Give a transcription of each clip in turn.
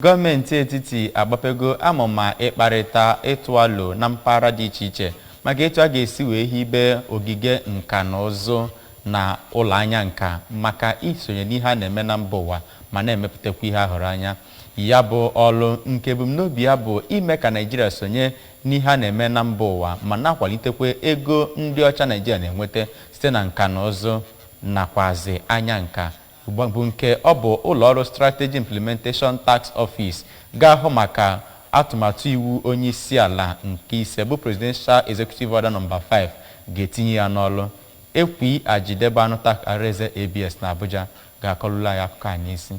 Goomenti Etiti agbapego amụma ịkparịta ịtụalo na mpaghara dị iche iche maka etu a ga-esi wee hibe ogige nka na ụzụ na ụlọ anya nka maka isonye n'ihe a na-eme na mba ụwa ma na-emepụtakwa ihe ahụrụ anya. Ya bụ ọlụ nke ebumnobi ya bụ ime ka Naịjirịa sonye n'ihe a na-eme na mba ụwa ma na-akwalitekwa ego ndị ọcha Naịjirịa na-enweta site na nka na ụzụ nakwazi anya nka. Bụ nke ọ bụ ụlọọrụ Strategy Implementation Task Office ga-ahụ maka atụmatụ iwu onye isi ala nke ise bụ Presidential Executive Order No. 5 ga-etinye ya n'ọlụ. Ekwi Ajidebanụ Tak Areze ABS na Abuja ga-akọlụla ya akụkọ anyị isi.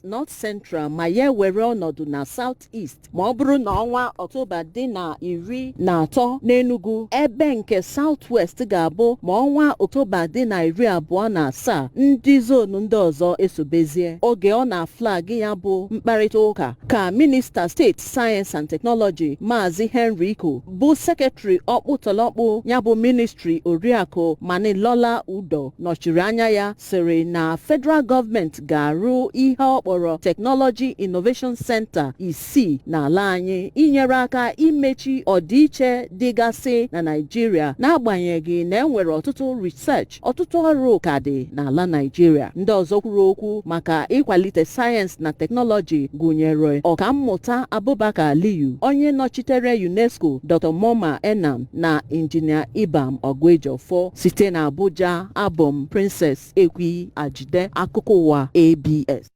North Central ma ya were ọnọdụ na South East ma ọ bụrụ na ọnwa Ọktoba dị na 13 n'Enugu, ebe nke South West ga-abụ ma ọnwa Ọktoba dị na 27 ndị zonu ndị ọzọ esobezie. Oge ọ na flag ya bụ mkparịtaụka ka Minista Steeti Science and Technology Maazị Henry Iko bụ Sekretary ọkpụtọlọkpụ ya bụ Ministry Oriakụ Manilola Udo nọchiri anya ya sịrị na Federal Government ga-arụ ihe ọ kpọrọ Technology Innovation Center isii n'ala anyị inyere aka imechi ọdịiche dịgasị na Naịjirịa, n'agbanyeghị na enwere ọtụtụ research ọtụtụ ọrụ ka dị n'ala Naịjirịa. Ndị ọzọ kwuru okwu maka ịkwalite sayensị na teknọlọji gụnyere ọkammụta Abubakar Aliyu, onye nọchitere UNESCO Dr. Moma Enam na Injinia Ibam Ogwejofọ. Site na Abuja, abụ m Princess Ekwi Ajide, akụkọ ụwa ABS.